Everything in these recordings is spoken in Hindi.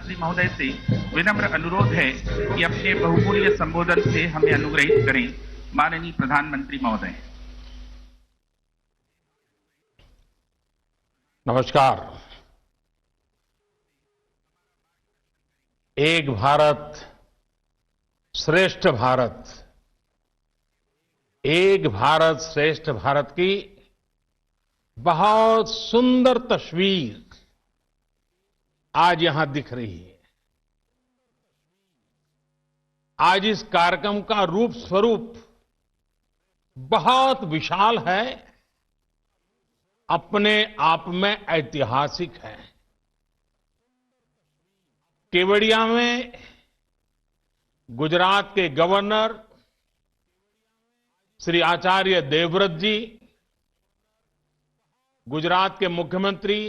प्रधानमंत्री महोदय से विनम्र अनुरोध है कि अपने बहुमूल्य संबोधन से हमें अनुग्रहित करें। माननीय प्रधानमंत्री महोदय। नमस्कार। एक भारत श्रेष्ठ भारत, एक भारत श्रेष्ठ भारत की बहुत सुंदर तस्वीर आज यहां दिख रही है। आज इस कार्यक्रम का रूप स्वरूप बहुत विशाल है, अपने आप में ऐतिहासिक है। केवड़िया में गुजरात के गवर्नर श्री आचार्य देवव्रत जी, गुजरात के मुख्यमंत्री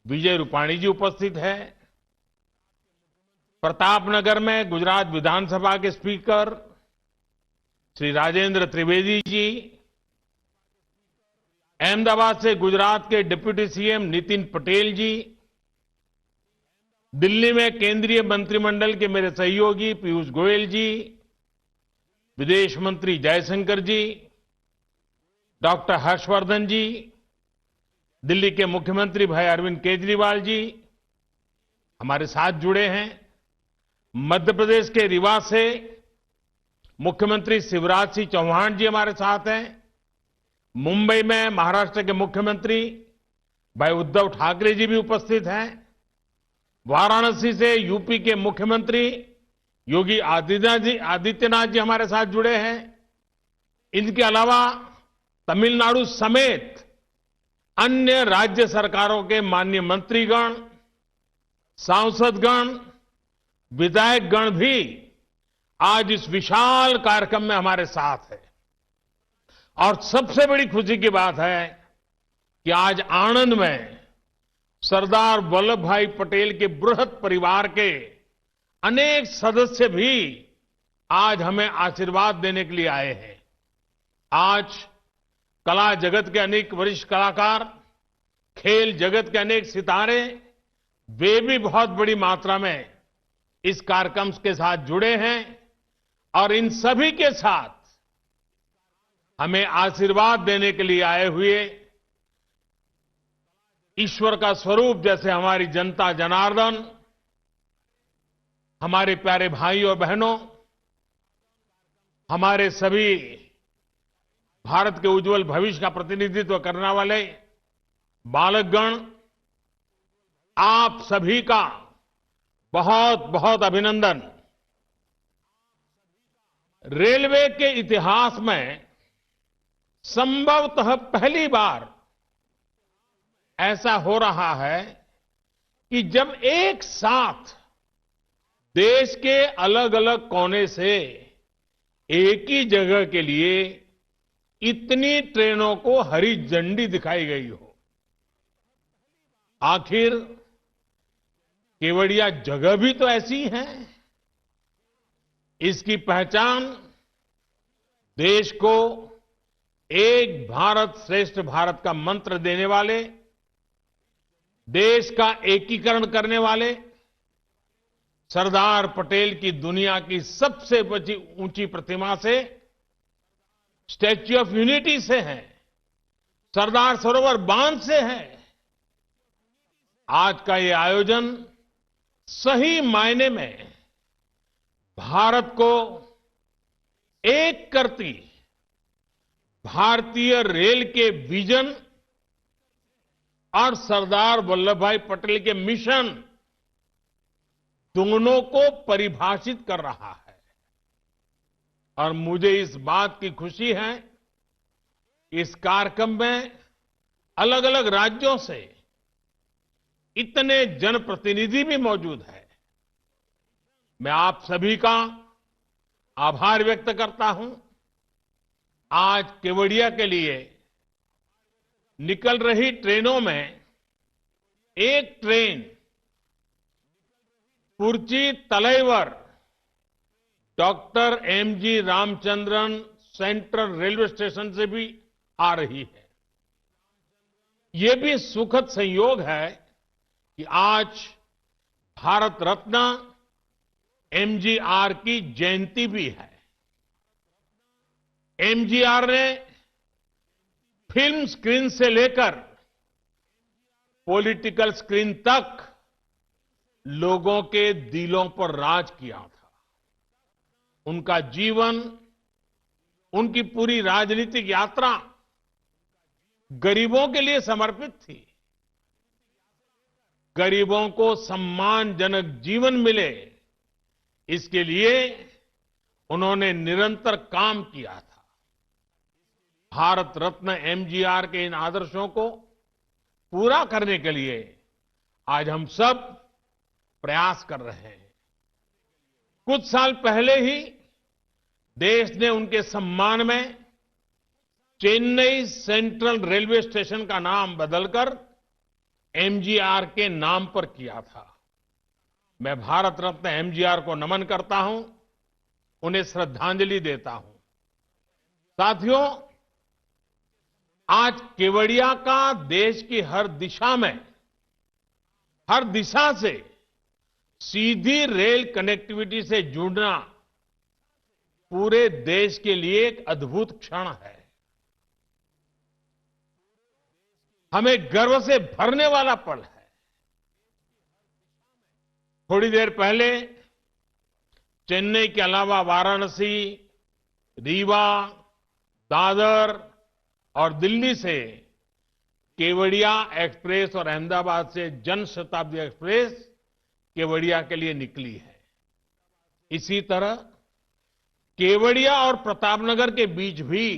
विजय रूपाणी जी उपस्थित हैं। प्रतापनगर में गुजरात विधानसभा के स्पीकर श्री राजेंद्र त्रिवेदी जी, अहमदाबाद से गुजरात के डिप्टी सीएम नितिन पटेल जी, दिल्ली में केंद्रीय मंत्रिमंडल के मेरे सहयोगी पीयूष गोयल जी, विदेश मंत्री जयशंकर जी, डॉक्टर हर्षवर्धन जी, दिल्ली के मुख्यमंत्री भाई अरविंद केजरीवाल जी हमारे साथ जुड़े हैं। मध्य प्रदेश के रीवा से मुख्यमंत्री शिवराज सिंह चौहान जी हमारे साथ हैं। मुंबई में महाराष्ट्र के मुख्यमंत्री भाई उद्धव ठाकरे जी भी उपस्थित हैं। वाराणसी से यूपी के मुख्यमंत्री योगी आदित्यनाथ जी हमारे साथ जुड़े हैं। इनके अलावा तमिलनाडु समेत अन्य राज्य सरकारों के माननीय मंत्रीगण, सांसदगण, विधायकगण भी आज इस विशाल कार्यक्रम में हमारे साथ है। और सबसे बड़ी खुशी की बात है कि आज आणंद में सरदार वल्लभ भाई पटेल के बृहत परिवार के अनेक सदस्य भी आज हमें आशीर्वाद देने के लिए आए हैं। आज कला जगत के अनेक वरिष्ठ कलाकार, खेल जगत के अनेक सितारे, वे भी बहुत बड़ी मात्रा में इस कार्यक्रम के साथ जुड़े हैं और इन सभी के साथ हमें आशीर्वाद देने के लिए आए हुए ईश्वर का स्वरूप जैसे हमारी जनता जनार्दन, हमारे प्यारे भाई और बहनों, हमारे सभी भारत के उज्जवल भविष्य का प्रतिनिधित्व करने वाले बालकगण, आप सभी का बहुत बहुत अभिनंदन। रेलवे के इतिहास में संभवतः पहली बार ऐसा हो रहा है कि जब एक साथ देश के अलग अलग कोने से एक ही जगह के लिए इतनी ट्रेनों को हरी झंडी दिखाई गई हो। आखिर केवड़िया जगह भी तो ऐसी है। इसकी पहचान देश को एक भारत श्रेष्ठ भारत का मंत्र देने वाले, देश का एकीकरण करने वाले सरदार पटेल की दुनिया की सबसे ऊंची प्रतिमा से, स्टैच्यू ऑफ यूनिटी से है, सरदार सरोवर बांध से है। आज का ये आयोजन सही मायने में भारत को एक करती भारतीय रेल के विजन और सरदार वल्लभ भाई पटेल के मिशन दोनों को परिभाषित कर रहा है। और मुझे इस बात की खुशी है कि इस कार्यक्रम में अलग अलग राज्यों से इतने जनप्रतिनिधि भी मौजूद हैं। मैं आप सभी का आभार व्यक्त करता हूं। आज केवड़िया के लिए निकल रही ट्रेनों में एक train Puratchi Thalaivar doctor MG Ramachandran central railway station से भी आ रही है। ये भी सुखद संयोग है कि आज भारत रत्न एमजीआर की जयंती भी है। एमजीआर ने फिल्म स्क्रीन से लेकर पॉलिटिकल स्क्रीन तक लोगों के दिलों पर राज किया था। उनका जीवन, उनकी पूरी राजनीतिक यात्रा गरीबों के लिए समर्पित थी। गरीबों को सम्मानजनक जीवन मिले, इसके लिए उन्होंने निरंतर काम किया था। भारत रत्न एमजीआर के इन आदर्शों को पूरा करने के लिए आज हम सब प्रयास कर रहे हैं। कुछ साल पहले ही देश ने उनके सम्मान में चेन्नई सेंट्रल रेलवे स्टेशन का नाम बदलकर एमजीआर के नाम पर किया था। मैं भारत रत्न एमजीआर को नमन करता हूं, उन्हें श्रद्धांजलि देता हूं। साथियों, आज केवड़िया का देश की हर दिशा से सीधी रेल कनेक्टिविटी से जुड़ना पूरे देश के लिए एक अद्भुत क्षण है। हमें गर्व से भरने वाला पल है। थोड़ी देर पहले चेन्नई के अलावा वाराणसी, रीवा, दादर और दिल्ली से केवड़िया एक्सप्रेस और अहमदाबाद से जनशताब्दी एक्सप्रेस केवड़िया के लिए निकली है। इसी तरह केवड़िया और प्रतापनगर के बीच भी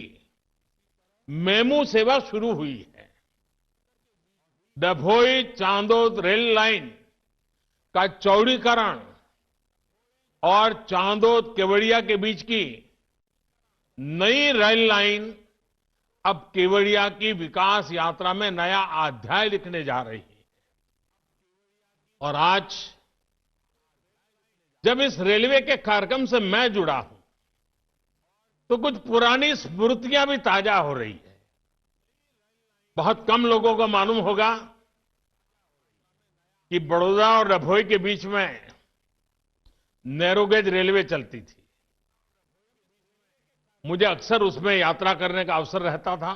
मेमू सेवा शुरू हुई है। डभोई चांदोद रेल लाइन का चौड़ीकरण और चांदोद केवड़िया के बीच की नई रेल लाइन अब केवड़िया की विकास यात्रा में नया अध्याय लिखने जा रही है। और आज जब इस रेलवे के कार्यक्रम से मैं जुड़ा हूं, तो कुछ पुरानी स्मृतियां भी ताजा हो रही है। बहुत कम लोगों को मालूम होगा कि बड़ौदा और डभोई के बीच में नैरोगेज रेलवे चलती थी। मुझे अक्सर उसमें यात्रा करने का अवसर रहता था।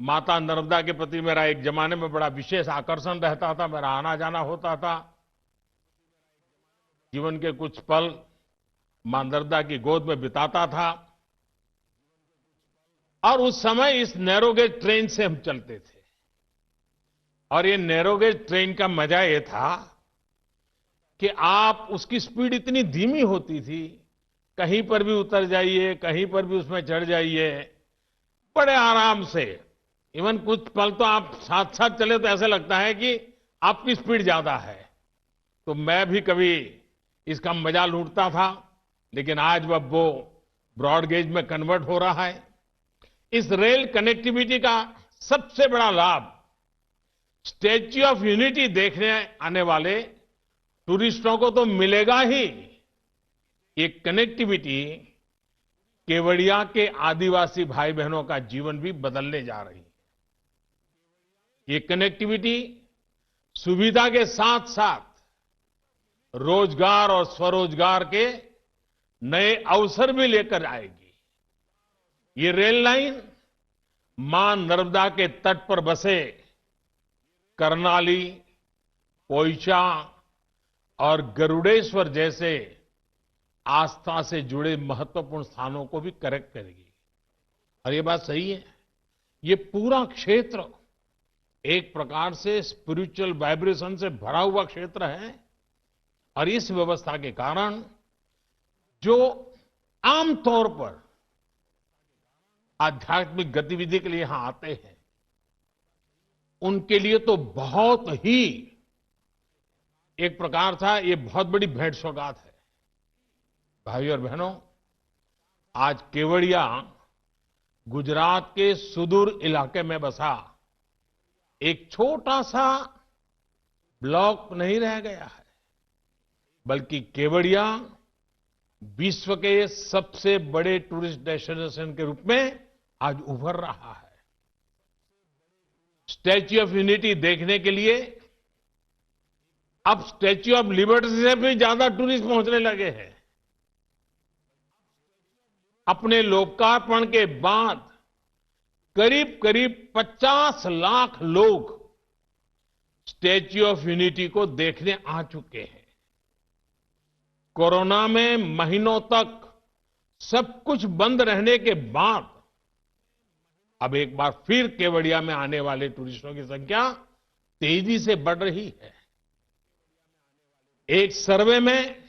माता नर्मदा के प्रति मेरा एक जमाने में बड़ा विशेष आकर्षण रहता था। मेरा आना जाना होता था। जीवन के कुछ पल मां नर्मदा की गोद में बिताता था। और उस समय इस नैरोगेज ट्रेन से हम चलते थे। और ये नैरोगेज ट्रेन का मजा ये था कि आप उसकी स्पीड इतनी धीमी होती थी, कहीं पर भी उतर जाइए, कहीं पर भी उसमें चढ़ जाइए, बड़े आराम से। इवन कुछ पल तो आप साथ साथ चले तो ऐसा लगता है कि आपकी स्पीड ज्यादा है। तो मैं भी कभी इसका मजा लूटता था, लेकिन आज अब वो ब्रॉड गेज में कन्वर्ट हो रहा है। इस रेल कनेक्टिविटी का सबसे बड़ा लाभ स्टैच्यू ऑफ यूनिटी देखने आने वाले टूरिस्टों को तो मिलेगा ही। ये कनेक्टिविटी केवड़िया के आदिवासी भाई बहनों का जीवन भी बदलने जा रही है। ये कनेक्टिविटी सुविधा के साथ साथ रोजगार और स्वरोजगार के नए अवसर भी लेकर आएगी। ये रेल लाइन मां नर्मदा के तट पर बसे करनाली, पोइचा और गरुड़ेश्वर जैसे आस्था से जुड़े महत्वपूर्ण स्थानों को भी कनेक्ट करेगी। और ये बात सही है, ये पूरा क्षेत्र एक प्रकार से स्पिरिचुअल वाइब्रेशन से भरा हुआ क्षेत्र है। और इस व्यवस्था के कारण जो आमतौर पर आध्यात्मिक गतिविधि के लिए यहां आते हैं, उनके लिए तो बहुत ही एक प्रकार था, ये बहुत बड़ी भेंट सौगात है। भाइयों और बहनों, आज केवड़िया गुजरात के सुदूर इलाके में बसा एक छोटा सा ब्लॉक नहीं रह गया है, बल्कि केवड़िया विश्व के सबसे बड़े टूरिस्ट डेस्टिनेशन के रूप में आज उभर रहा है। स्टैच्यू ऑफ यूनिटी देखने के लिए अब स्टैच्यू ऑफ लिबर्टी से भी ज्यादा टूरिस्ट पहुंचने लगे हैं। अपने लोकार्पण के बाद करीब करीब 50 लाख लोग स्टैच्यू ऑफ यूनिटी को देखने आ चुके हैं। कोरोना में महीनों तक सब कुछ बंद रहने के बाद अब एक बार फिर केवड़िया में आने वाले टूरिस्टों की संख्या तेजी से बढ़ रही है। एक सर्वे में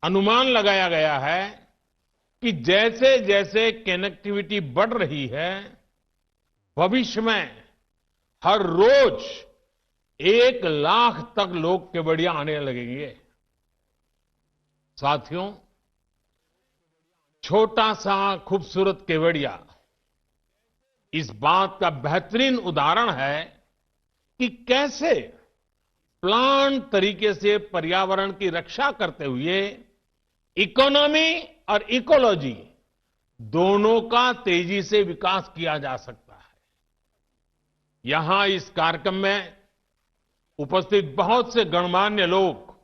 अनुमान लगाया गया है कि जैसे जैसे कनेक्टिविटी बढ़ रही है, भविष्य में हर रोज 1 लाख तक लोग केवड़िया आने लगेंगे। साथियों, छोटा सा खूबसूरत केवड़िया इस बात का बेहतरीन उदाहरण है कि कैसे प्लान तरीके से पर्यावरण की रक्षा करते हुए इकोनॉमी और इकोलॉजी दोनों का तेजी से विकास किया जा सकता है। यहां इस कार्यक्रम में उपस्थित बहुत से गणमान्य लोग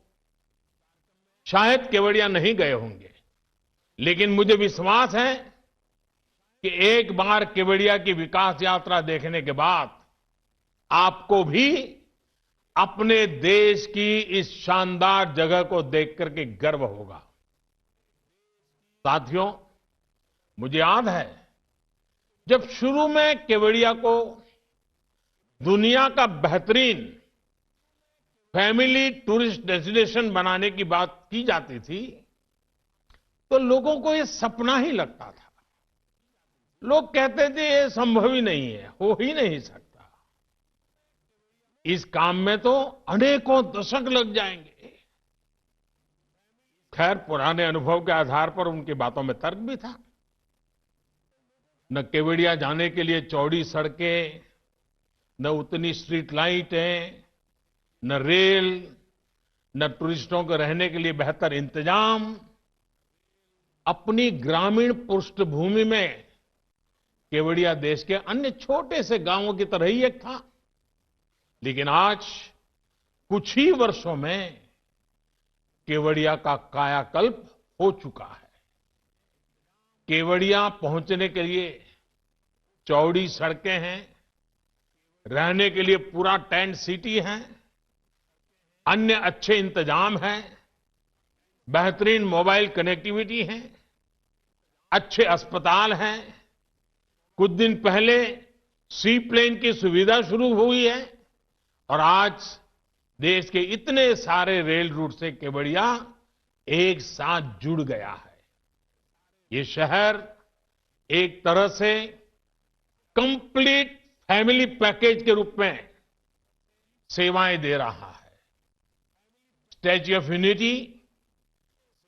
शायद केवड़िया नहीं गए होंगे, लेकिन मुझे विश्वास है कि एक बार केवड़िया की विकास यात्रा देखने के बाद आपको भी अपने देश की इस शानदार जगह को देख करके गर्व होगा। साथियों, मुझे याद है जब शुरू में केवड़िया को दुनिया का बेहतरीन फैमिली टूरिस्ट डेस्टिनेशन बनाने की बात की जाती थी, तो लोगों को यह सपना ही लगता था। लोग कहते थे ये संभव ही नहीं है, हो ही नहीं सकता। इस काम में तो अनेकों दशक लग जाएंगे। खैर, पुराने अनुभव के आधार पर उनकी बातों में तर्क भी था। न केवड़िया जाने के लिए चौड़ी सड़कें, न उतनी स्ट्रीट लाइटें, न रेल, न टूरिस्टों को रहने के लिए बेहतर इंतजाम। अपनी ग्रामीण पृष्ठभूमि में केवड़िया देश के अन्य छोटे से गांवों की तरह ही एक था, लेकिन आज कुछ ही वर्षों में केवड़िया का कायाकल्प हो चुका है। केवड़िया पहुंचने के लिए चौड़ी सड़कें हैं, रहने के लिए पूरा टेंट सिटी है, अन्य अच्छे इंतजाम हैं, बेहतरीन मोबाइल कनेक्टिविटी है, अच्छे अस्पताल हैं। कुछ दिन पहले सी प्लेन की सुविधा शुरू हुई है और आज देश के इतने सारे रेल रूट से केवड़िया एक साथ जुड़ गया है। ये शहर एक तरह से कंप्लीट फैमिली पैकेज के रूप में सेवाएं दे रहा है। स्टैच्यू ऑफ यूनिटी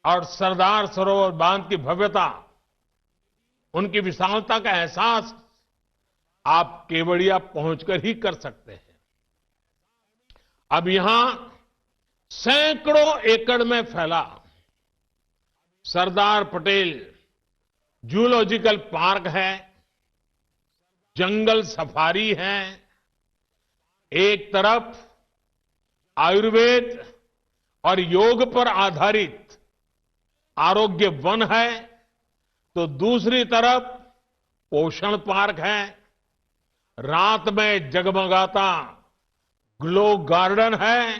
और सरदार सरोवर बांध की भव्यता, उनकी विशालता का एहसास आप केवड़िया पहुंचकर ही कर सकते हैं। अब यहां सैकड़ों एकड़ में फैला सरदार पटेल जूलॉजिकल पार्क है, जंगल सफारी है। एक तरफ आयुर्वेद और योग पर आधारित आरोग्य वन है, तो दूसरी तरफ पोषण पार्क है। रात में जगमगाता ग्लो गार्डन है,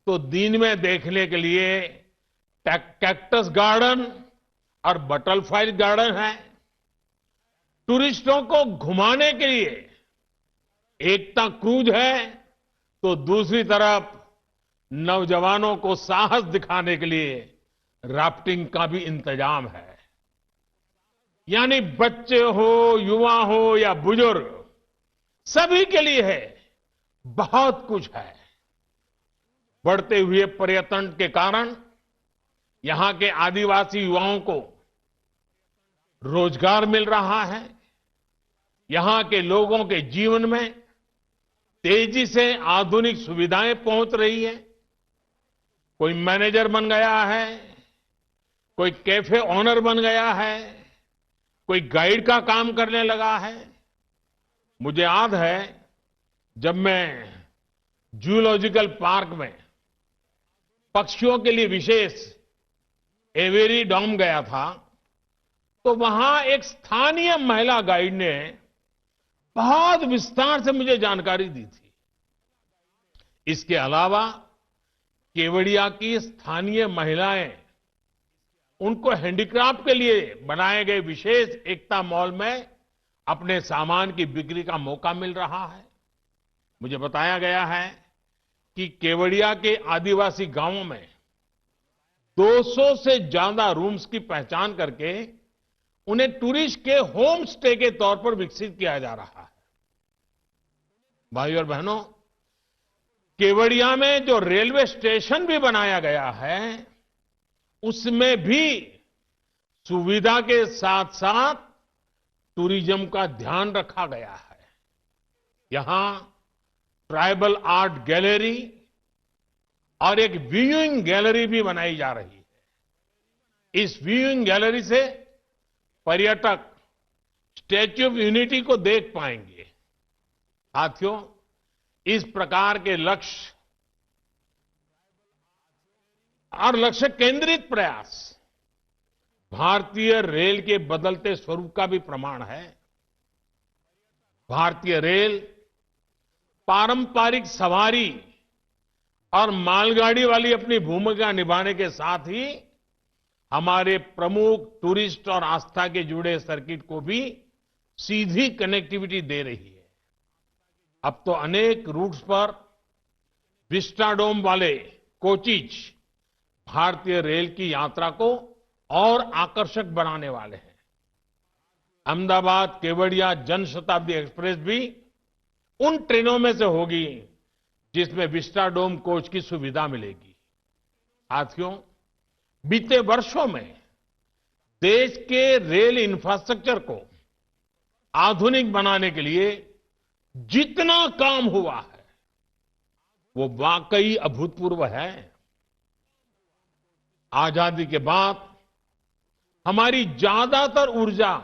तो दिन में देखने के लिए कैक्टस गार्डन और बटरफ्लाई गार्डन है। टूरिस्टों को घुमाने के लिए एकता क्रूज है, तो दूसरी तरफ नौजवानों को साहस दिखाने के लिए राफ्टिंग का भी इंतजाम है। यानी बच्चे हो, युवा हो या बुजुर्ग, सभी के लिए है, बहुत कुछ है। बढ़ते हुए पर्यटन के कारण यहां के आदिवासी युवाओं को रोजगार मिल रहा है। यहां के लोगों के जीवन में तेजी से आधुनिक सुविधाएं पहुंच रही है। कोई मैनेजर बन गया है, कोई कैफे ओनर बन गया है, कोई गाइड का काम करने लगा है। मुझे याद है जब मैं जूलॉजिकल पार्क में पक्षियों के लिए विशेष एवेरी डॉम गया था, तो वहां एक स्थानीय महिला गाइड ने बहुत विस्तार से मुझे जानकारी दी थी। इसके अलावा केवड़िया की स्थानीय महिलाएं उनको हैंडीक्राफ्ट के लिए बनाए गए विशेष एकता मॉल में अपने सामान की बिक्री का मौका मिल रहा है। मुझे बताया गया है कि केवड़िया के आदिवासी गांवों में 200 से ज्यादा रूम्स की पहचान करके उन्हें टूरिस्ट के होम स्टे के तौर पर विकसित किया जा रहा है। भाइयों और बहनों, केवड़िया में जो रेलवे स्टेशन भी बनाया गया है, उसमें भी सुविधा के साथ साथ टूरिज्म का ध्यान रखा गया है। यहां ट्राइबल आर्ट गैलरी और एक व्यूइंग गैलरी भी बनाई जा रही है। इस व्यूइंग गैलरी से पर्यटक स्टैच्यू ऑफ यूनिटी को देख पाएंगे। साथियों, इस प्रकार के लक्ष्य और लक्ष्य केंद्रित प्रयास भारतीय रेल के बदलते स्वरूप का भी प्रमाण है। भारतीय रेल पारंपरिक सवारी और मालगाड़ी वाली अपनी भूमिका निभाने के साथ ही हमारे प्रमुख टूरिस्ट और आस्था के जुड़े सर्किट को भी सीधी कनेक्टिविटी दे रही है। अब तो अनेक रूट्स पर विस्टाडोम वाले कोचेज भारतीय रेल की यात्रा को और आकर्षक बनाने वाले हैं। अहमदाबाद केवड़िया जनशताब्दी एक्सप्रेस भी उन ट्रेनों में से होगी जिसमें विस्टाडोम कोच की सुविधा मिलेगी। साथियों, बीते वर्षों में देश के रेल इंफ्रास्ट्रक्चर को आधुनिक बनाने के लिए जितना काम हुआ है, वो वाकई अभूतपूर्व है। आजादी के बाद हमारी ज्यादातर ऊर्जा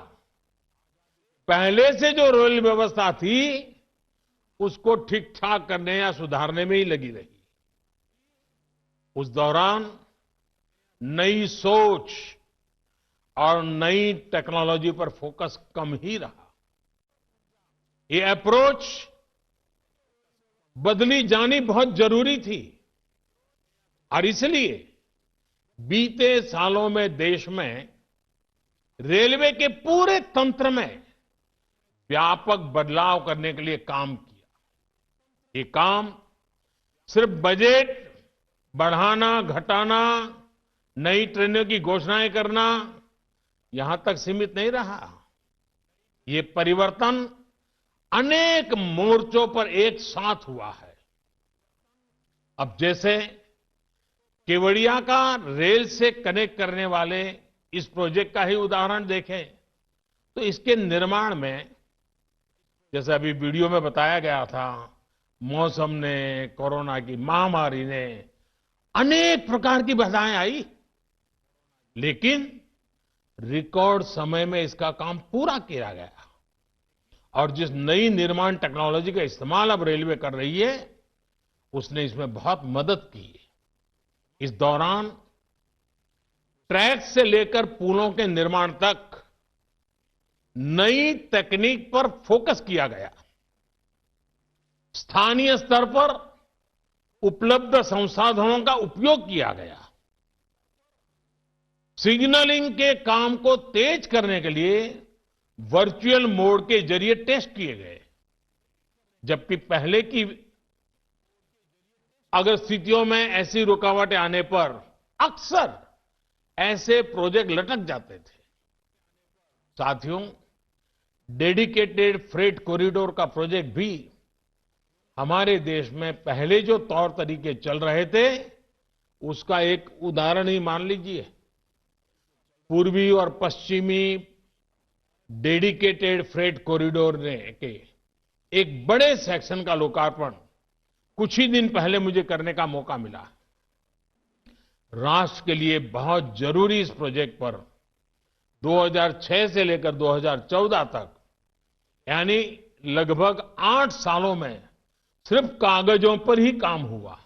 पहले से जो रेल व्यवस्था थी, उसको ठीक ठाक करने या सुधारने में ही लगी रही। उस दौरान नई सोच और नई टेक्नोलॉजी पर फोकस कम ही रहा। ये अप्रोच बदली जानी बहुत जरूरी थी और इसलिए बीते सालों में देश में रेलवे के पूरे तंत्र में व्यापक बदलाव करने के लिए काम किया। ये काम सिर्फ बजट बढ़ाना, घटाना, नई ट्रेनों की घोषणाएं करना, यहां तक सीमित नहीं रहा। ये परिवर्तन अनेक मोर्चों पर एक साथ हुआ है। अब जैसे केवड़िया का रेल से कनेक्ट करने वाले इस प्रोजेक्ट का ही उदाहरण देखें, तो इसके निर्माण में, जैसे अभी वीडियो में बताया गया था, मौसम ने, कोरोना की महामारी ने, अनेक प्रकार की बाधाएं आई, लेकिन रिकॉर्ड समय में इसका काम पूरा किया गया। और जिस नई निर्माण टेक्नोलॉजी का इस्तेमाल अब रेलवे कर रही है, उसने इसमें बहुत मदद की। इस दौरान ट्रैक से लेकर पुलों के निर्माण तक नई तकनीक पर फोकस किया गया। स्थानीय स्तर पर उपलब्ध संसाधनों का उपयोग किया गया। सिग्नलिंग के काम को तेज करने के लिए वर्चुअल मोड के जरिए टेस्ट किए गए, जबकि पहले की अगर स्थितियों में ऐसी रुकावटें आने पर अक्सर ऐसे प्रोजेक्ट लटक जाते थे। साथियों, डेडिकेटेड फ्रेट कॉरिडोर का प्रोजेक्ट भी हमारे देश में पहले जो तौर तरीके चल रहे थे, उसका एक उदाहरण ही मान लीजिए। पूर्वी और पश्चिमी डेडिकेटेड फ्रेट कॉरिडोर के एक बड़े सेक्शन का लोकार्पण कुछ ही दिन पहले मुझे करने का मौका मिला। राष्ट्र के लिए बहुत जरूरी इस प्रोजेक्ट पर 2006 से लेकर 2014 तक, यानी लगभग 8 सालों में सिर्फ कागजों पर ही काम हुआ।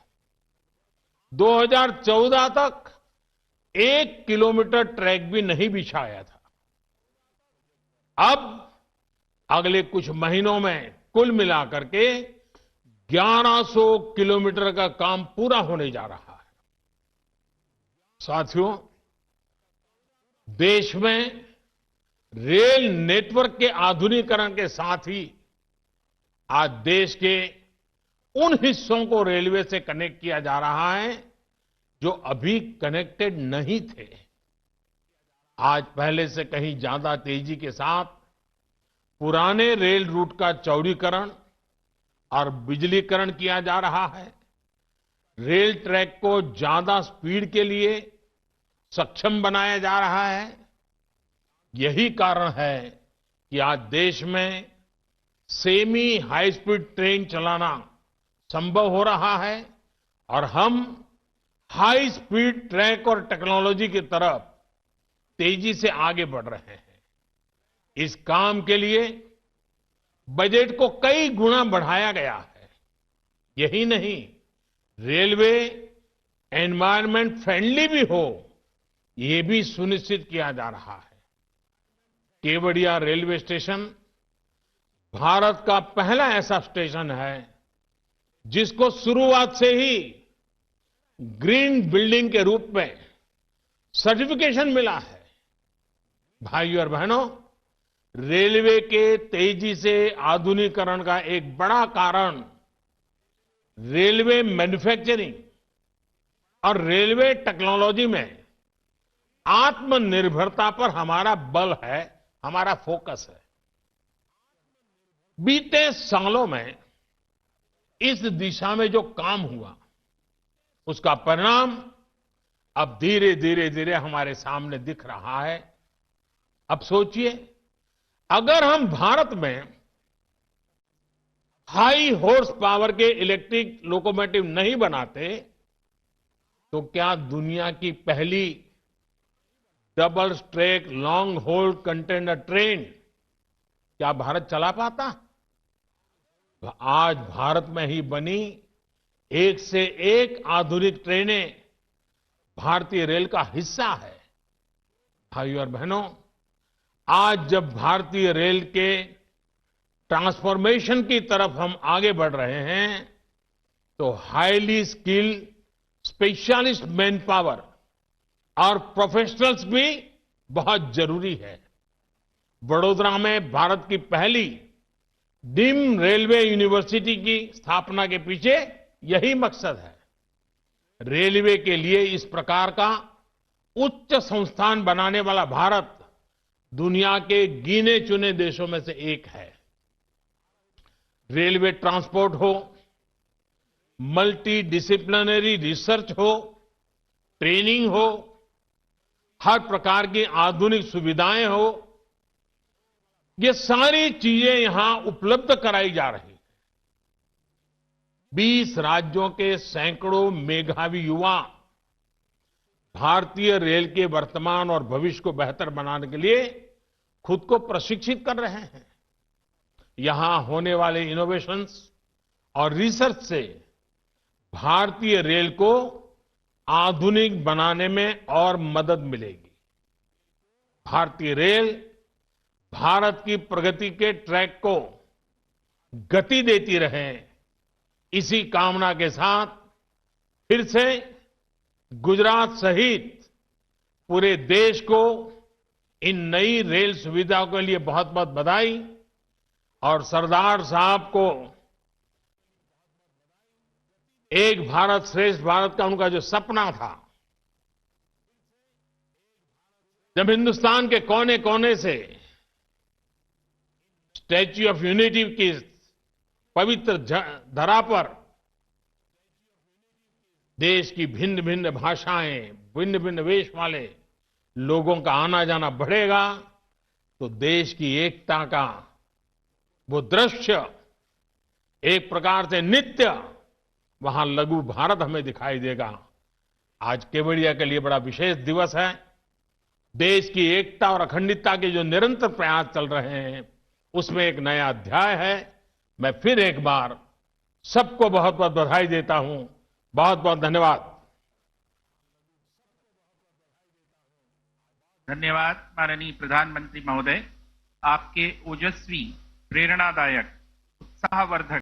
2014 तक 1 किलोमीटर ट्रैक भी नहीं बिछाया था। अब अगले कुछ महीनों में कुल मिलाकर के 1100 किलोमीटर का काम पूरा होने जा रहा है। साथियों, देश में रेल नेटवर्क के आधुनिकीकरण के साथ ही आज देश के उन हिस्सों को रेलवे से कनेक्ट किया जा रहा है जो अभी कनेक्टेड नहीं थे। आज पहले से कहीं ज्यादा तेजी के साथ पुराने रेल रूट का चौड़ीकरण और बिजलीकरण किया जा रहा है। रेल ट्रैक को ज्यादा स्पीड के लिए सक्षम बनाया जा रहा है। यही कारण है कि आज देश में सेमी हाई स्पीड ट्रेन चलाना संभव हो रहा है और हम हाई स्पीड ट्रैक और टेक्नोलॉजी की तरफ तेजी से आगे बढ़ रहे हैं। इस काम के लिए बजट को कई गुना बढ़ाया गया है। यही नहीं, रेलवे एनवायरमेंट फ्रेंडली भी हो, ये भी सुनिश्चित किया जा रहा है। केवड़िया रेलवे स्टेशन भारत का पहला ऐसा स्टेशन है जिसको शुरुआत से ही ग्रीन बिल्डिंग के रूप में सर्टिफिकेशन मिला है। भाइयों और बहनों, रेलवे के तेजी से आधुनिकीकरण का एक बड़ा कारण रेलवे मैन्युफैक्चरिंग और रेलवे टेक्नोलॉजी में आत्मनिर्भरता पर हमारा बल है, हमारा फोकस है। बीते सालों में इस दिशा में जो काम हुआ उसका परिणाम अब धीरे धीरे हमारे सामने दिख रहा है। अब सोचिए, अगर हम भारत में हाई हॉर्स पावर के इलेक्ट्रिक लोकोमोटिव नहीं बनाते तो क्या दुनिया की पहली double track long haul container train क्या भारत चला पाता? तो आज भारत में ही बनी एक से एक आधुनिक ट्रेनें भारतीय रेल का हिस्सा है। भाइयों और बहनों, आज जब भारतीय रेल के ट्रांसफॉर्मेशन की तरफ हम आगे बढ़ रहे हैं तो highly skilled specialist man power और प्रोफेशनल्स भी बहुत जरूरी है। वडोदरा में भारत की पहली डीम्ड रेलवे यूनिवर्सिटी की स्थापना के पीछे यही मकसद है। रेलवे के लिए इस प्रकार का उच्च संस्थान बनाने वाला भारत दुनिया के गिने चुने देशों में से एक है। रेलवे ट्रांसपोर्ट हो, मल्टी डिसिप्लिनरी रिसर्च हो, ट्रेनिंग हो, हर प्रकार की आधुनिक सुविधाएं हो, ये सारी चीजें यहां उपलब्ध कराई जा रही है। 20 राज्यों के सैकड़ों मेधावी युवा भारतीय रेल के वर्तमान और भविष्य को बेहतर बनाने के लिए खुद को प्रशिक्षित कर रहे हैं। यहां होने वाले इनोवेशंस और रिसर्च से भारतीय रेल को आधुनिक बनाने में और मदद मिलेगी। भारतीय रेल भारत की प्रगति के ट्रैक को गति देती रहे, इसी कामना के साथ फिर से गुजरात सहित पूरे देश को इन नई रेल सुविधाओं के लिए बहुत बहुत बधाई और सरदार साहब को एक भारत श्रेष्ठ भारत का उनका जो सपना था, जब हिंदुस्तान के कोने कोने से स्टैच्यू ऑफ यूनिटी की पवित्र धरा पर देश की भिन्न भिन्न भाषाएं, भिन्न भिन्न वेश वाले लोगों का आना जाना बढ़ेगा तो देश की एकता का वो दृश्य एक प्रकार से नित्य वहां लघु भारत हमें दिखाई देगा। आज केवड़िया के लिए बड़ा विशेष दिवस है। देश की एकता और अखंडता के जो निरंतर प्रयास चल रहे हैं उसमें एक नया अध्याय है। मैं फिर एक बार सबको बहुत बहुत बधाई देता हूं। बहुत बहुत धन्यवाद। धन्यवाद माननीय प्रधानमंत्री महोदय। आपके ओजस्वी, प्रेरणादायक, उत्साहवर्धक